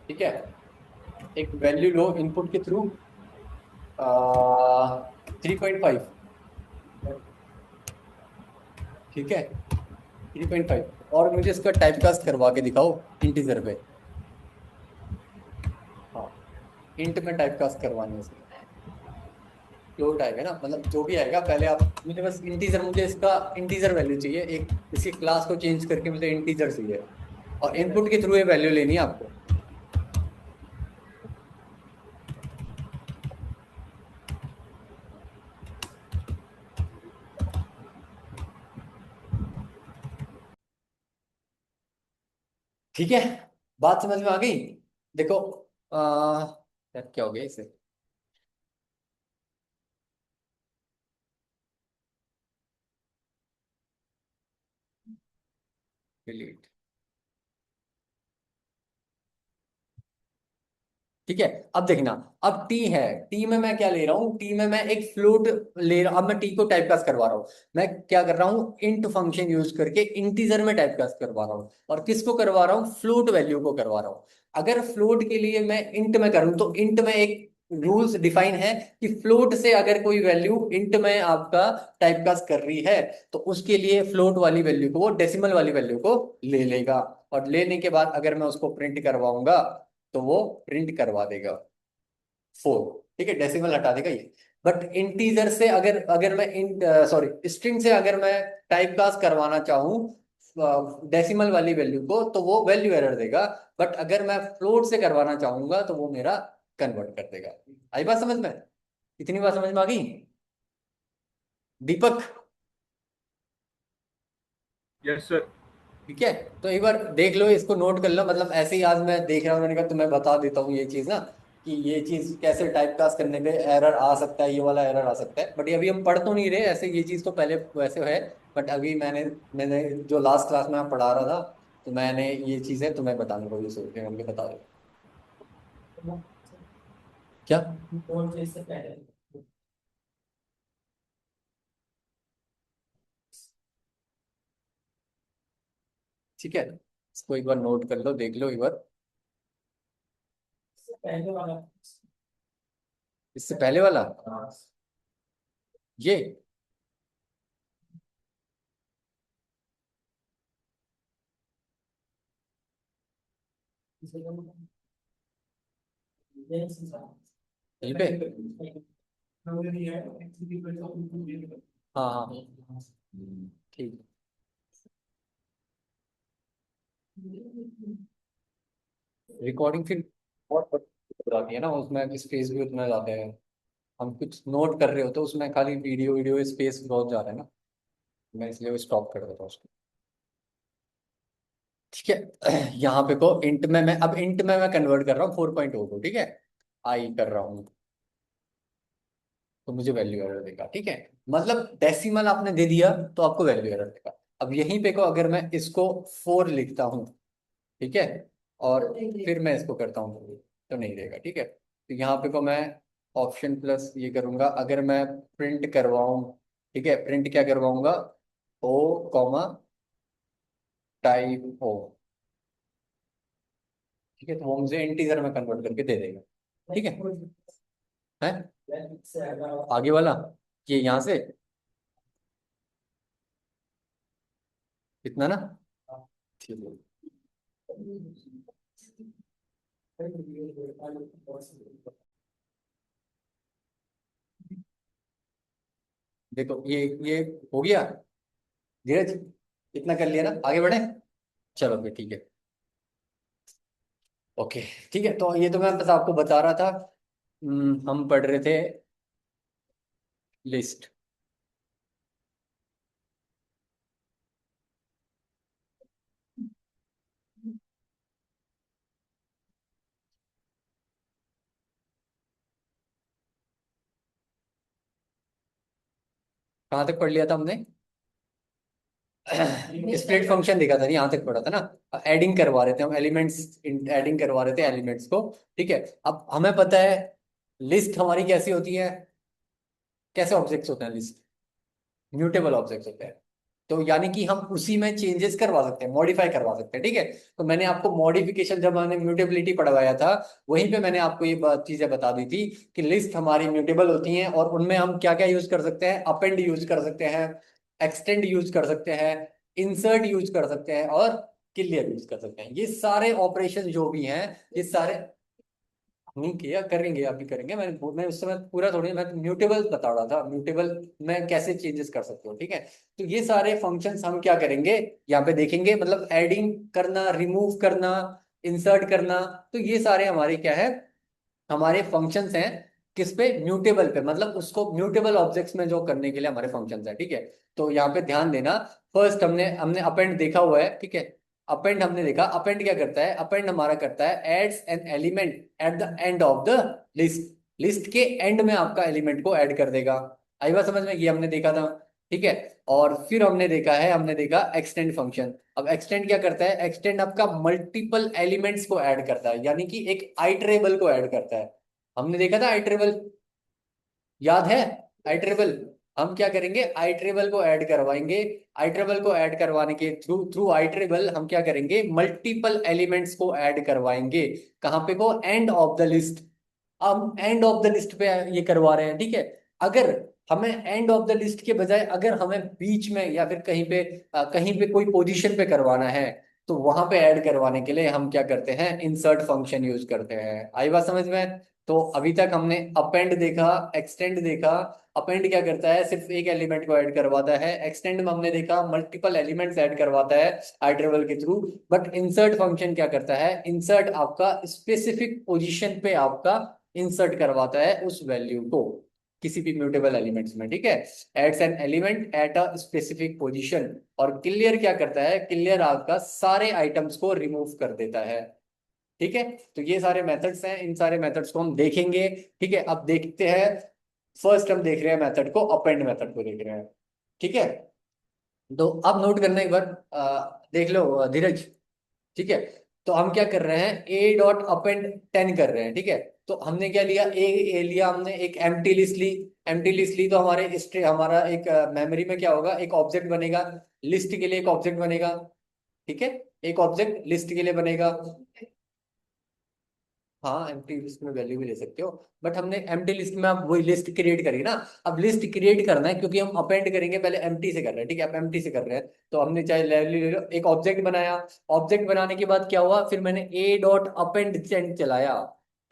ठीक है। एक वैल्यू लो इनपुट के थ्रू 3.5। ठीक है, 3.5। और मुझे इसका टाइप कास्ट करवा के दिखाओ इंटीजर पे। हाँ, इंट में टाइप कास्ट करवानी है इसमें। फ्लोट आएगा ना, मतलब जो भी आएगा पहले आप मुझे बस इंटीजर, मुझे इसका इंटीजर वैल्यू चाहिए। एक इसकी क्लास को चेंज करके मुझे इंटीजर चाहिए, और इनपुट के थ्रू ये वैल्यू लेनी है आपको। ठीक है, बात समझ में आ गई। देखो यार क्या हो गया इसे। डिलीट। ठीक है, अब देखना। अब टी है, टी में मैं क्या ले रहा हूँ, टी में मैं एक फ्लोट ले रहा हूँ। अब मैं टी को टाइप कास्ट करवा रहा हूँ। मैं क्या कर रहा हूँ, इंट फंक्शन यूज करके इंटीजर में टाइप कास्ट करवा रहा हूँ। और किसको करवा रहा हूँ, फ्लोट वैल्यू को करवा रहा हूँ। अगर फ्लोट के लिए मैं इंट में करूँ तो इंट में एक रूल्स डिफाइन है कि फ्लोट से अगर कोई वैल्यू इंट में आपका टाइप कास्ट कर रही है तो उसके लिए फ्लोट वाली वैल्यू को, वो डेसिमल वाली वैल्यू को ले लेगा। और लेने के बाद अगर मैं उसको प्रिंट करवाऊंगा तो वो प्रिंट करवा देगा 4। ठीक है, डेसिमल हटा देगा ये। बट इंटीजर से अगर अगर मैं इन सॉरी स्ट्रिंग से अगर मैं टाइप कास्ट करवाना चाहूँ डेसिमल वाली वैल्यू को, तो वो वैल्यू एरर देगा। बट अगर मैं फ्लोट से करवाना चाहूंगा तो वो मेरा कन्वर्ट कर देगा। आई बात समझ में? इतनी बात समझ में आ गई दीपक? Yes sir. ठीक है, तो एक बार देख लो, इसको नोट कर लो। मतलब ऐसे ही आज मैं देख रहा हूँ, मैंने कहा तुम्हें बता देता हूँ ये चीज ना, कि ये चीज कैसे टाइप कास्ट करने पे एरर आ सकता है, ये वाला एरर आ सकता है। बट ये अभी हम पढ़ तो नहीं रहे ऐसे, ये चीज तो पहले वैसे है। बट अभी मैंने मैंने जो लास्ट क्लास में पढ़ा रहा था, तो मैंने ये चीजें तुम्हें बताने को भी सोच रही हूँ, बता दो क्या। ठीक है, इसको एक बार नोट कर लो, देख लो एक बार। इससे पहले वाला ये। यहीं पे। हाँ हाँ, ठीक। रिकॉर्डिंग फिर बहुत हो जाती है ना, उसमें स्पेस भी उतना जाते हैं। हम कुछ नोट कर रहे हो तो उसमें खाली वीडियो वीडियो स्पेस बहुत जा रहा है ना, मैं इसलिए वो स्टॉप कर देता हूँ उसको। ठीक है, यहाँ पे को इंट में मैं, अब इंट में मैं कन्वर्ट कर रहा हूँ 4.0 को। ठीक है, आई कर रहा हूँ तो मुझे वैल्यू एरर देगा। ठीक है, मतलब डेसिमल आपने दे दिया तो आपको वैल्यू एरर देगा। अब यहीं पे को अगर मैं इसको 4 लिखता हूँ, ठीक है, और फिर मैं इसको करता हूँ तो नहीं देगा। ठीक है, तो यहाँ पे को मैं ऑप्शन प्लस ये करूंगा। अगर मैं प्रिंट करवाऊँ, ठीक है, प्रिंट क्या करवाऊंगा, ओ कॉमा टाइप ओ। ठीक है, तो वो मुझे इंटीजर में कन्वर्ट करके दे देगा। ठीक है आगे वाला ये यहाँ से इतना ना। ठीक है, देखो ये हो गया। धीरज, इतना कर लिया ना, आगे बढ़े। चलो फिर ठीक है। ओके, ठीक है, तो ये तो मैं बस आपको बता रहा था। हम पढ़ रहे थे लिस्ट। कहाँ तक पढ़ लिया था हमने? स्प्लिट फंक्शन देखा था, नहीं यहाँ तक पढ़ा था ना। एडिंग करवा रहे थे हम एलिमेंट्स, एडिंग करवा रहे थे एलिमेंट्स को। ठीक है, अब हमें पता है लिस्ट हमारी कैसी होती है, कैसे ऑब्जेक्ट्स होते हैं लिस्ट, म्यूटेबल ऑब्जेक्ट्स होते हैं। तो यानी कि हम उसी में चेंजेस करवा सकते हैं, मॉडिफाई करवा सकते हैं, ठीक है। तो मैंने आपको मॉडिफिकेशन, जब मैंने म्यूटेबिलिटी पढ़वाया था, वहीं पे मैंने आपको ये चीजें बता दी थी कि लिस्ट हमारी म्यूटेबल होती हैं और उनमें हम क्या क्या यूज कर सकते हैं, अपेंड यूज कर सकते हैं, एक्सटेंड यूज कर सकते हैं, इंसर्ट यूज कर सकते हैं और क्लियर यूज कर सकते हैं। ये सारे ऑपरेशन जो भी हैं, ये सारे नहीं किया, करेंगे, अभी करेंगे। मैं उस समय पूरा थोड़ी, मैं म्यूटेबल बता रहा था, म्यूटेबल में कैसे चेंजेस कर सकते हो, ठीक है। तो ये सारे फंक्शंस हम क्या करेंगे, यहाँ पे देखेंगे, मतलब एडिंग करना, रिमूव करना, इंसर्ट करना। तो ये सारे हमारे क्या है, हमारे फंक्शंस हैं। किस पे, म्यूटेबल पे, मतलब उसको म्यूटेबल ऑब्जेक्ट्स में जो करने के लिए हमारे फंक्शंस हैं, ठीक है। तो यहाँ पे ध्यान देना, फर्स्ट हमने हमने अपेंड देखा हुआ है, ठीक है। अपेंड हमने देखा, अपेंड क्या करता है, अपेंड हमारा करता है adds an element at the end of the list. List के एंड में आपका एलिमेंट को ऐड कर देगा। आई बात समझ में, ये हमने देखा था, ठीक है। और फिर हमने देखा एक्सटेंड फंक्शन। अब एक्सटेंड क्या करता है, एक्सटेंड आपका मल्टीपल एलिमेंट्स को ऐड करता है, यानी कि एक आइटरेबल को ऐड करता है। हमने देखा था आइटरेबल, याद है, आइटरेबल। हम क्या करेंगे, आइटरेबल को ऐड करवाएंगे। आइटरेबल को ऐड करवाने के थ्रू थ्रू आइटरेबल हम क्या करेंगे, मल्टीपल एलिमेंट्स को ऐड करवाएंगे। कहाँ पे, को एंड ऑफ द लिस्ट। हम एंड ऑफ द लिस्ट पे ये करवा रहे हैं, ठीक है। अगर हमें एंड ऑफ द लिस्ट के बजाय अगर हमें बीच में या फिर कहीं पे कोई पोजीशन पे करवाना है, तो वहां पे ऐड करवाने के लिए हम क्या करते हैं, इंसर्ट फंक्शन यूज करते हैं। आई बात समझ में। तो अभी तक हमने अपेंड देखा, एक्सटेंड देखा। अपेंड क्या करता है, सिर्फ एक एलिमेंट को ऐड करवाता है। एक्सटेंड में हमने देखा मल्टीपल एलिमेंट्स ऐड करवाता है आइटरेबल के थ्रू। बट इंसर्ट फंक्शन क्या करता है, इंसर्ट आपका स्पेसिफिक पोजीशन पे आपका इंसर्ट करवाता है उस वैल्यू को, किसी भी म्यूटेबल एलिमेंट्स में, ठीक है। Adds an element at a specific position. और क्लियर क्या करता है, क्लियर आपका सारे आइटम्स को रिमूव कर देता है, ठीक है। तो ये सारे मेथड्स हैं, इन सारे मेथड्स को हम देखेंगे, ठीक है। अब देखते हैं, फर्स्ट हम देख रहे हैं मेथड को, अपेंड मेथड को देख रहे हैं, ठीक है। तो अब नोट करना एक बार, देख लो धीरज, ठीक है। तो हम क्या कर रहे हैं, ए डॉट अपेंड 10 कर रहे हैं, ठीक है। तो हमने क्या लिया, ए लिया हमने, एक एम्प्टी लिस्ट ली। एम्प्टी लिस्ट ली तो हमारे हमारा एक मेमोरी में क्या होगा, एक ऑब्जेक्ट बनेगा, लिस्ट के लिए एक ऑब्जेक्ट बनेगा, ठीक है। एक ऑब्जेक्ट लिस्ट के लिए बनेगा। हाँ, एम्प्टी लिस्ट में वैल्यू भी ले सकते हो, बट हमने एम्प्टी लिस्ट में आप वही लिस्ट क्रिएट करी ना। अब लिस्ट क्रिएट करना है, क्योंकि हम अपेंड करेंगे, पहले एम्प्टी से कर रहे हैं, ठीक है। अब एम्प्टी से कर रहे हैं, तो हमने चाहे वैल्यू ले लो, एक ऑब्जेक्ट बनाया। ऑब्जेक्ट बनाने के बाद क्या हुआ, फिर मैंने ए डॉट अपेंड 10 चलाया,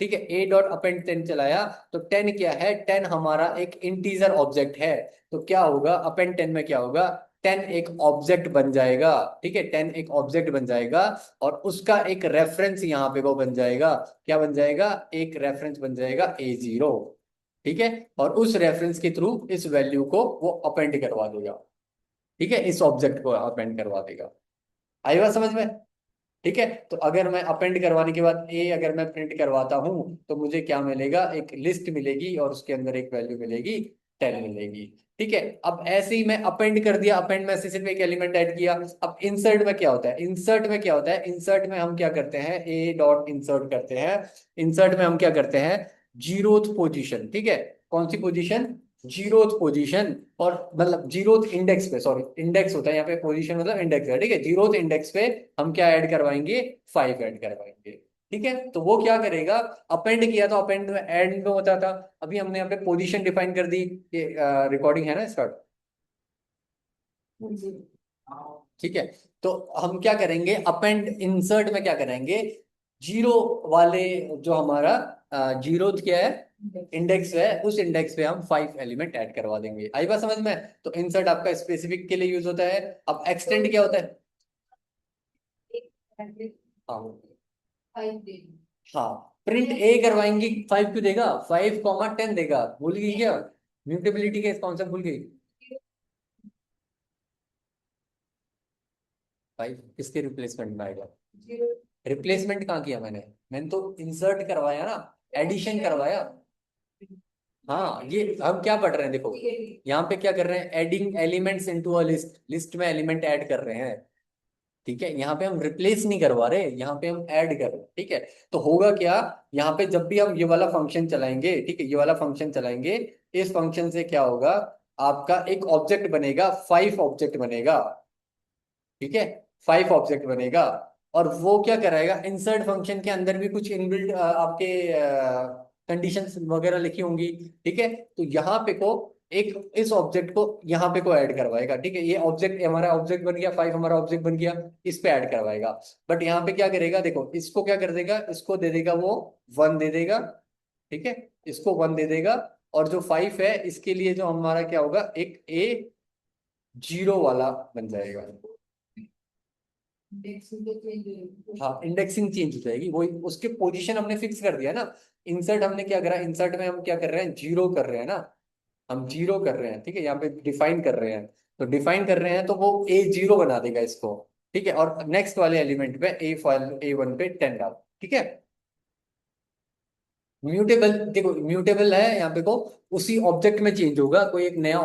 ठीक है। ए डॉट अपेंड 10 चलाया, तो 10 क्या है, 10 हमारा एक इंटीजर ऑब्जेक्ट है। तो क्या होगा, अपेंड 10 में क्या होगा, 10 एक ऑब्जेक्ट बन जाएगा, ठीक है। 10 एक ऑब्जेक्ट बन जाएगा, और उसका एक रेफरेंस यहाँ पे वो बन जाएगा, क्या बन जाएगा, एक रेफरेंस बन जाएगा A0, ठीक है। और उस रेफरेंस के थ्रू इस वैल्यू को वो अपेंड करवा देगा, ठीक है, इस ऑब्जेक्ट को अपेंड करवा देगा। आई बात समझ में, ठीक है। तो अगर मैं अपेंड करवाने के बाद ए अगर मैं प्रिंट करवाता हूं, तो मुझे क्या मिलेगा, एक लिस्ट मिलेगी और उसके अंदर एक वैल्यू मिलेगी, 10 मिलेगी, ठीक है। अब ऐसे ही मैं अपेंड कर दिया, अपेंड में से सिर्फ एक एलिमेंट ऐड किया। अब इंसर्ट में क्या होता है, इंसर्ट में क्या होता है, इंसर्ट में हम क्या करते हैं, ए डॉट इंसर्ट करते हैं। इंसर्ट में हम क्या करते हैं, जीरोथ पोजीशन, ठीक है। कौन सी पोजीशन, जीरोथ पोजीशन। और मतलब जीरोथ इंडेक्स पे, सॉरी इंडेक्स होता है यहाँ पे, पोजीशन मतलब इंडेक्स है, ठीक है। जीरोथ इंडेक्स पे हम क्या ऐड करवाएंगे, 5 ऐड करवाएंगे, ठीक है। तो वो क्या करेगा, अपेंड किया तो अपेंड में ऐड में होता था। अभी हमने यहाँ पे पोजीशन डिफाइन कर दी, ये रिकॉर्डिंग है ना स्टार्ट, ठीक है। तो हम क्या करेंगे, अपेंड इंसर्ट में क्या करेंगे, जीरो वाले, जो हमारा जीरो क्या है, इंडेक्स है, उस इंडेक्स पे हम 5 एलिमेंट ऐड करवा देंगे। आई बात समझ में। तो इंसर्ट आपका स्पेसिफिक के लिए यूज होता है। अब एक्सटेंड क्या होता है, हाँ हाँ, प्रिंट ए करवाएंगे, 5 क्यों देगा, 5 10 देगा, भूल गई क्या, म्यूटेबिलिटी के कॉन्सेप्ट भूल गई। 5 किसके रिप्लेसमेंट में आएगा, रिप्लेसमेंट कहाँ किया मैंने, मैंने तो इंसर्ट करवाया ना, एडिशन करवाया। हाँ, ये हम क्या पढ़ रहे हैं, देखो यहाँ पे क्या कर रहे हैं, adding elements into a list, list में एलिमेंट ऐड कर रहे हैं, ठीक है। यहाँ पे हम रिप्लेस नहीं करवा रहे, यहाँ पे हम ऐड कर रहे हैं, ठीक है। तो होगा क्या, यहाँ पे जब भी हम ये वाला फंक्शन चलाएंगे, ठीक है, ये वाला फंक्शन चलाएंगे, इस फंक्शन से क्या होगा, आपका एक ऑब्जेक्ट बनेगा, 5 ऑब्जेक्ट बनेगा, ठीक है, 5 ऑब्जेक्ट बनेगा। और वो क्या कराएगा, इंसर्ट फंक्शन के अंदर भी कुछ इनबिल्ट आपके कंडीशंस वगैरह लिखी होंगी, ठीक है। तो यहाँ पे को एक इस ऑब्जेक्ट को यहाँ पे को ऐड करवाएगा, ठीक है। ये ऑब्जेक्ट हमारा ऑब्जेक्ट बन गया, 5 हमारा ऑब्जेक्ट बन गया, इस पे ऐड करवाएगा। बट यहाँ पे क्या करेगा, देखो इसको क्या कर देगा, इसको दे देगा वो 1 दे देगा, ठीक है, इसको 1 दे देगा। और जो 5 है इसके लिए जो हमारा क्या होगा, एक ए 0 वाला बन जाएगा। हाँ, इंडेक्सिंग चेंज हो जाएगी, वही उसके पोजीशन हमने फिक्स कर दिया ना। इंसर्ट हमने क्या करा, इंसर्ट में हम क्या कर रहे हैं, 0 कर रहे हैं ना, हम 0 कर रहे हैं, ठीक है, यहाँ पे डिफाइन कर रहे हैं। तो डिफाइन कर रहे हैं तो वो A0 बना देगा इसको, ठीक है। और नेक्स्ट वाले एलिमेंट पे A1 पे 10 डाल, ठीक है। म्यूटेबल, देखो म्यूटेबल है यहाँ पे को, उसी ऑब्जेक्ट में चेंज होगा, कोई एक नया